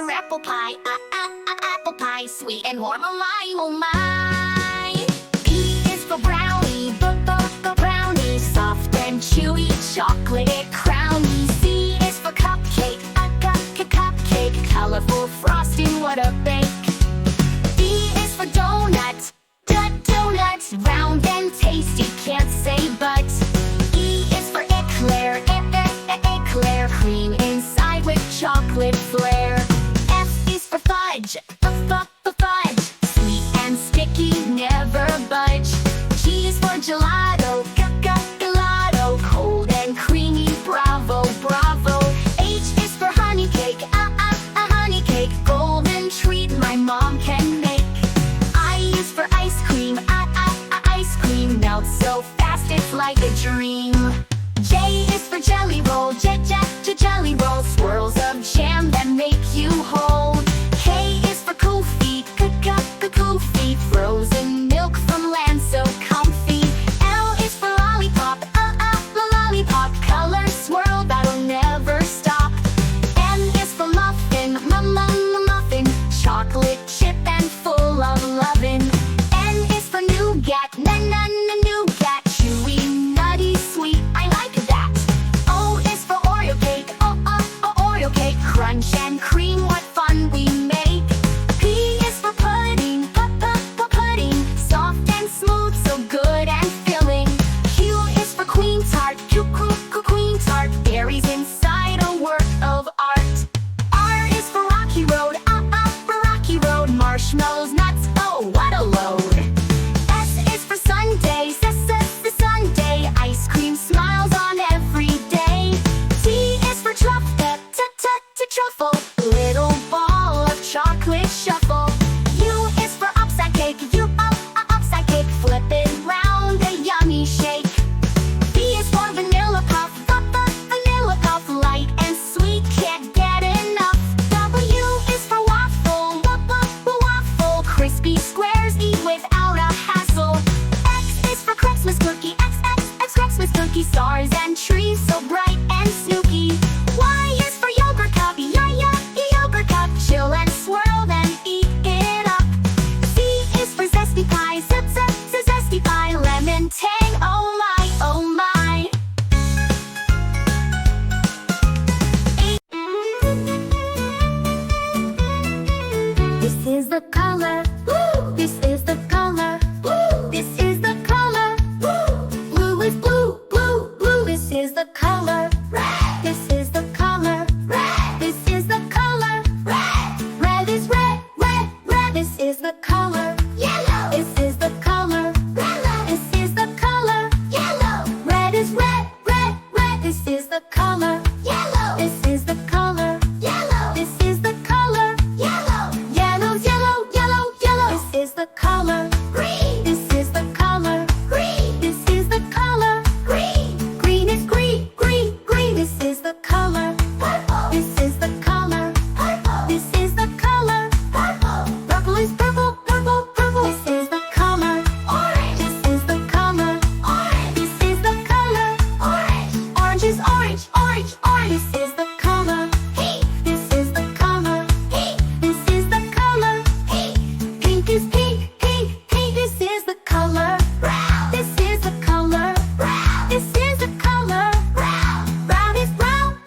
for apple pie, apple pie, sweet and warm, oh my, oh my. B is for brownie, brownie, soft and chewy, chocolate crownie. C is for cupcake, cupcake, colorful frosting, what a bake. D is for donut, donut, round and tasty, can't say but. E is for eclair, eclair, cream inside with chocolate flair. F is for fudge, fudge, sweet and sticky, never budge. G is for gelato, gelato, cold and creamy, bravo, bravo. H is for honey cake, honey cake, golden treat my mom can make. I is for ice cream, ice cream, melts so fast it's like a dream. J is for jelly roll, jelly roll, swirls of jam that make you whole. K is for cool feet, cool feet, frozen milk from land so comfy. L is for lollipop, lollipop, color swirl that'll never stop. M is for muffin, muffin, chocolate chip and full of lovin'. N is for nougat, nougat, chewy, nutty, sweet, I like that. O is for Oreo cake, Oreo cake, crunch and cream, what fun we make. P is for pudding, pudding, soft and smooth, so good and filling. Q is for queen tart, queen tart, berries inside a work of art. R is for rocky road, rocky road, marshmallows, nuts, oh what a load. S is for sundae, Sunday, ice cream smiles on every day. T is for truffle, truffle, little ball of chocolate shuffle. U is for upside cake, upside cake, flip it round, a yummy shake. V is for vanilla puff, vanilla puff, light and sweet, can't get enough. W is for waffle, waffle, crispy squares, eat without a hassle. X is for Christmas cookie, Christmas cookie, stars and trees, so bright and snooky. Y is for yogurt cup, yogurt cup, chill and swirl, then eat it up. Z is for zesty pie, zesty pie, lemon tang, oh my, oh my. This is the color, this is the color, this is the color. Blue is blue, blue, this is the color. This is the color. This is the color. Red is red, red, this is the color. Yellow. This is the color. Yellow. This is the color. Yellow. Red is red, red, this is the color. Yellow. This is the color. Yellow. This is the color. Yellow. Yellow's yellow, this is the color. Green. This is the color. Green. This is the color. Green. Green is green, this is the color. Purple. This is the color. Purple. This is the color. Purple. Purple is purple, purple, this is the color. Orange. This is the color. Orange. This is the color. Orange. Orange is orange, orange, this is the color. Pink. This is the color. Pink. This is the color. Pink. Pink is pink, this is the color. Brown. This is the color. Brown. This is the color. Brown. Brown is brown,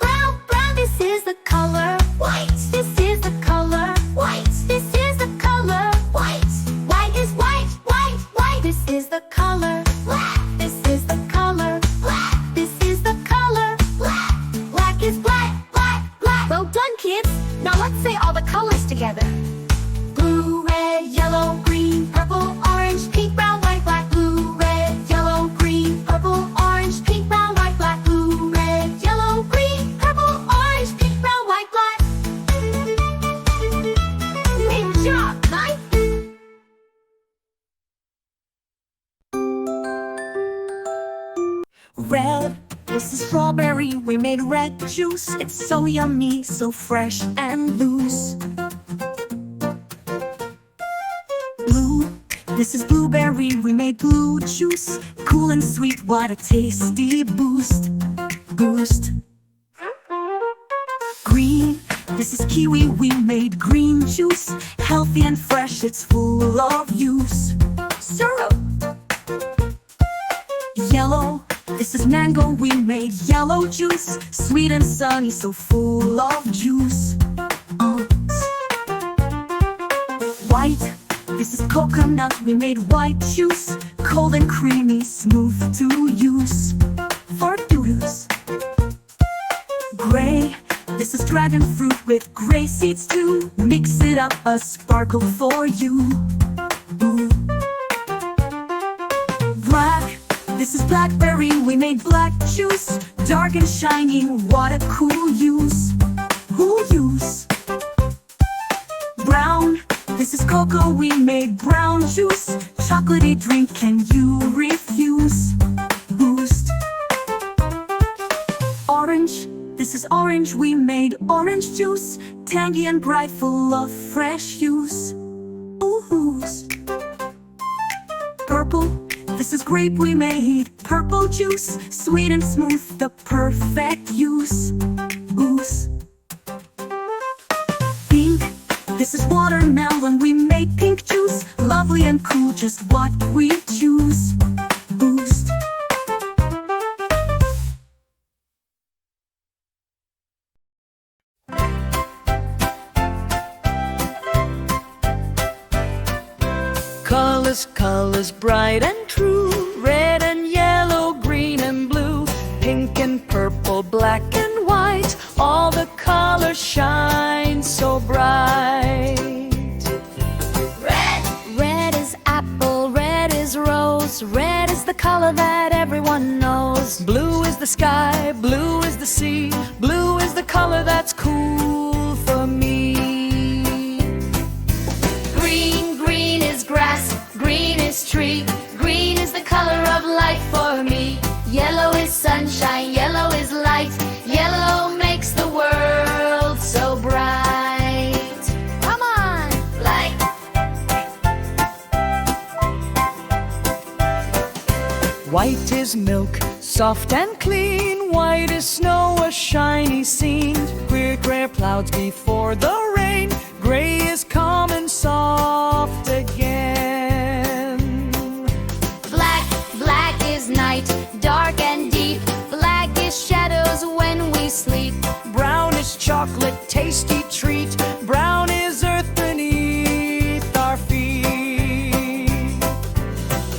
this is the color. White. This is the color. White. This is the color. White. White is white, this is the color. Black. This is the color. Black. This is the color. Black. Black is black. Well done, kids. Now let's say all the colors together. Blue, red, yellow, green, purple, orange, pink, brown, white, black. Blue, red, yellow, green, purple, orange, pink, brown, white, black. Blue, red, yellow, green, purple, orange, pink, brown, white, black. Great job, Mike. Red, this is strawberry, we made red juice. It's so yummy, so fresh and loose. Blue, this is blueberry, we made blue juice. Cool and sweet, what a tasty boost. Green, This is kiwi, we made green juice. Healthy and fresh, it's full of use. Syrup. Yellow, this is mango, we made yellow juice. Sweet and sunny, so full of juice. White, this is coconut, we made white juice. Cold and creamy, smooth to use. For do's. Gray, this is dragon fruit with gray seeds too. Mix it up, a sparkle for you. Ooh. Black, this is blackberry, we made black juice. Dark and shiny, what a cool use. Who use? Brown, this is cocoa, we made brown juice. Chocolatey drink, can you refuse? Boost. Orange, this is orange, we made orange juice. Tangy and bright, full of fresh use. Ooh-hoos. Purple, this is grape, we made purple juice. Sweet and smooth, the perfect use. Ooze. Pink, this is watermelon, we made pink juice. Lovely and cool, just what we choose. Boost. Colors, colors bright and true. Red and yellow, green and blue. Pink and purple, black and white. All the colors shine so bright. Red is apple, red is rose. Red is the color that everyone knows. Blue is the sky, blue is the sea. Blue is the color that's cool for me. Green is grass, green is tree. Green is the color of life for me. Yellow is sunshine, yellow is light. Yellow makes the world so bright. Come on! Like White is milk, soft and clean. White is snow, a shiny scene. Clear gray clouds before the rain. Gray is calm and soft again. Black is night, dark and deep. Black is shadows when we sleep. Brown is chocolate, tasty treat. Brown is earth beneath our feet.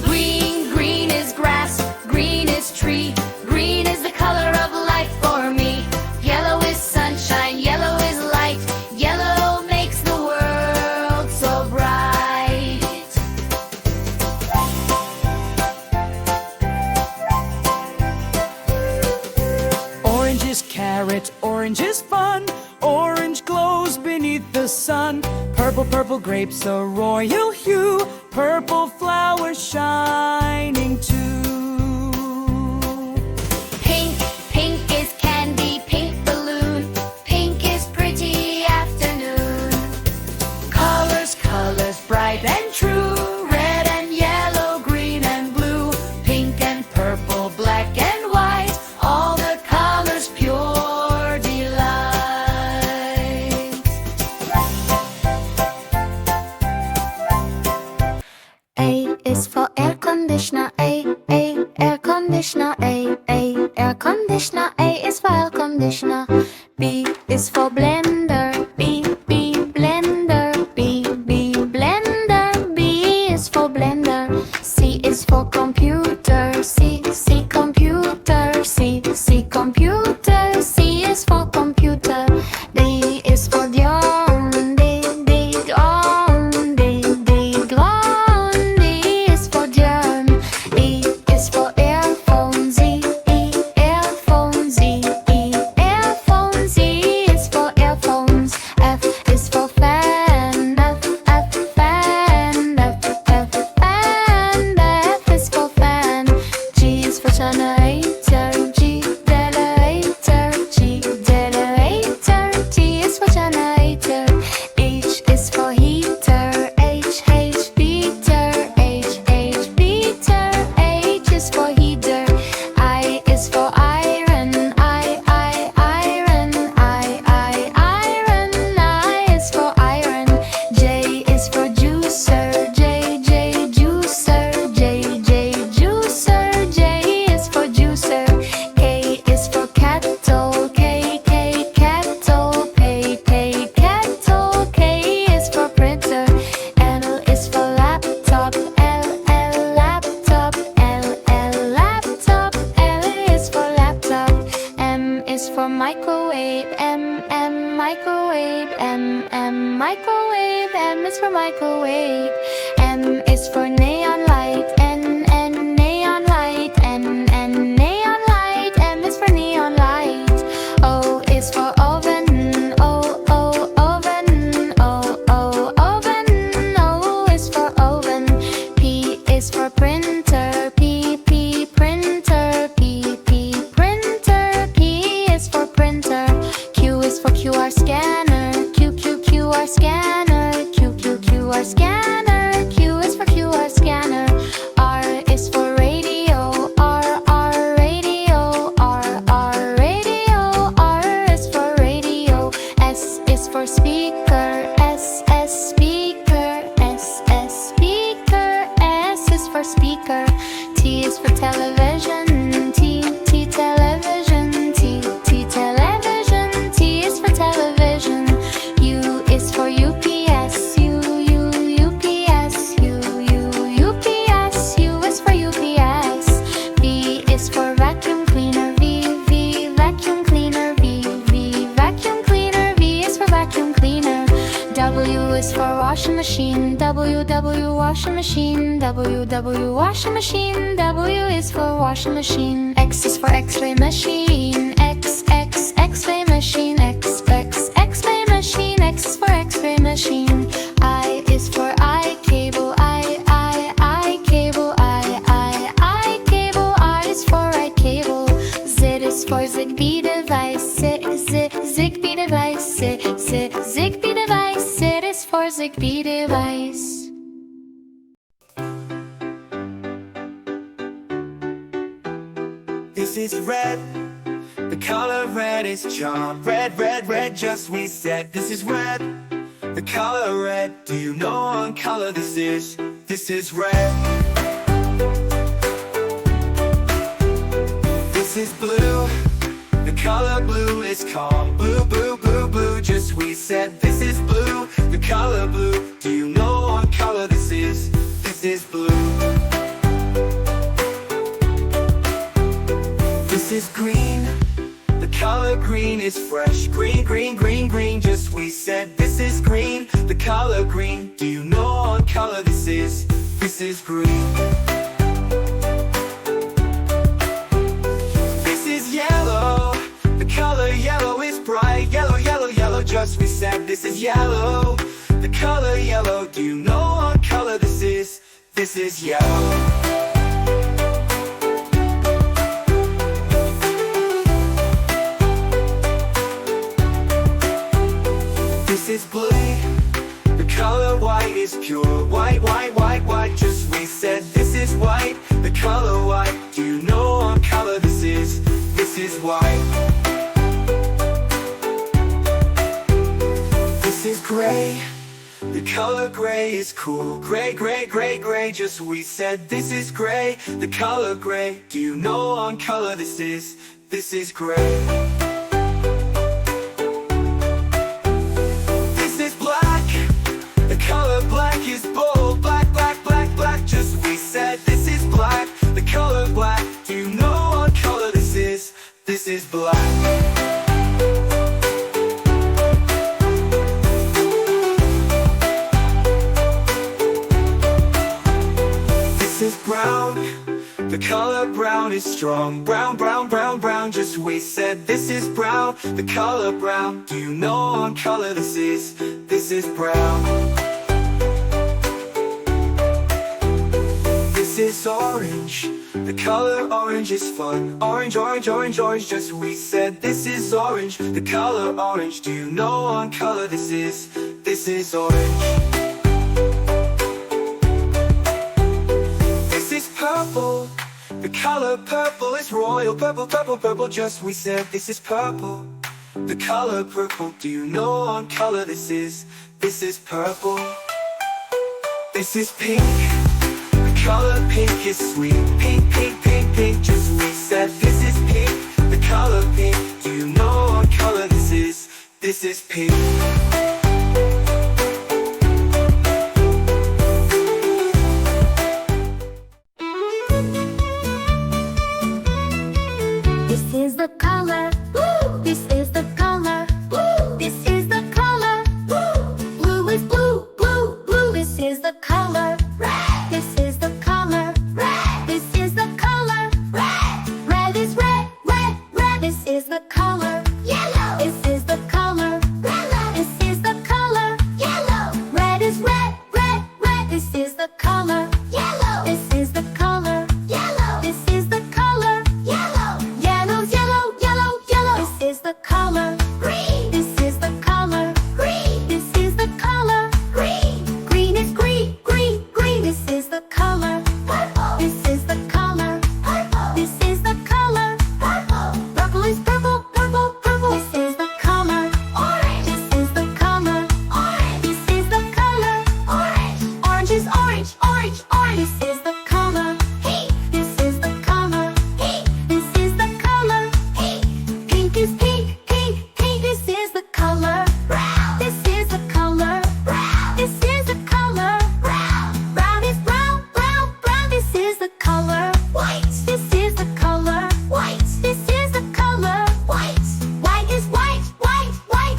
Green is grass, green is tree. Green is the color of life for me. Yellow is sunshine, yellow is light. Yellow makes the world so bright. Orange is carrot, orange is fun. Orange glows beneath the sun. Purple, purple grapes, a royal hue. Purple flowers shining too. Pink is candy, pink balloon. Pink is pretty afternoon. Colors, colors bright and true. Red and yellow, green and blue. Pink and purple, black and white. All the colors pure delight. A is for air conditioner, air conditioner, air conditioner. A is for air conditioner. B is for blender, B blender, B blender. B is for blender. C is for computer, C computer, C computer. C is for computer. D is for drone, D drone, D drone. D is for drum. E is for earphone, Z earphone, Z earphone. Z is for earphones. F is for fan, F fan, F fan. F is for fan. G is for generator, G generator, G generator. microwave. Microwave. M is for microwave. N is for neon light. N neon light. N neon light. M is for neon light. O is for oven. O oven. O oven. O is for oven. P is for printer. P printer. P printer. P is for printer. Q is for QR scanner. QR scanner. QR scanner. Q is for QR scanner. R is for radio. R radio. R radio. R is for radio. S is for speaker. S speaker. S speaker. S is for speaker. T is for television. T television. T television. T is for television. U is for UPS. UPS. UPS. U is for UPS. V is for vacuum cleaner. V vacuum cleaner. V vacuum cleaner. V is for vacuum cleaner. W is for washing machine. W washing machine. W washing machine. W is for washing machine. X is for X-ray machine. X-ray machine. X-ray machine. X is for X-ray machine. I is for I cable. I cable. I cable. R is for right cable. Z is for Zigbee device. Zigbee device. Zigbee device. Z is for Zigbee device. This is red. The color red is charm. Red, red, red, just we said. This is red. The color red. Do you know what color this is? This is red. This is blue. The color blue is calm. Blue, blue, blue, blue, just we said. This is blue. The color blue. Do you know what color this is? This is blue. This is green. The color green is fresh. Green, green, green, green, just we said. This is green. The color green. Do you know what color this is? This is green. This is yellow. The color yellow is bright. Yellow, yellow, yellow, just we said. This is yellow. The color yellow. Do you know what color this is? This is yellow. This is blue. The color white is pure. White, white, white, white, just we said. This is white. The color white. Do you know what color this is? This is white. This is gray. The color gray is cool. Gray, gray, gray, gray, just we said. This is gray. The color gray. Do you know what color this is? This is gray. Black is bold, black, black, black, black, just we said. This is black, the color black. Do you know what color this is? This is black. This is brown. The color brown is strong. Brown, brown, brown, brown, just we said. This is brown, the color brown. Do you know what color this is? This is brown. This is orange. The color orange is fun. Orange, orange, orange, orange, just we said. This is orange. The color orange. Do you know what color this is? This is orange. This is purple. The color purple is royal. Purple, purple, purple, just we said. This is purple. The color purple. Do you know what color this is? This is purple. This is pink. Color pink is sweet. Pink, pink, pink, pink, just we said. This is pink. The color pink. Do you know what color this is? This is pink. This is the color. This is the color.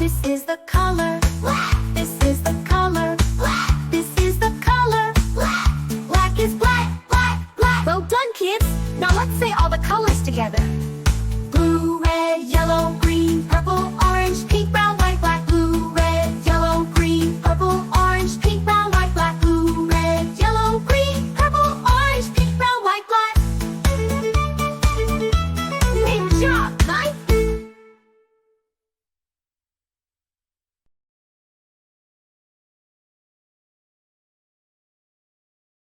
this is the color.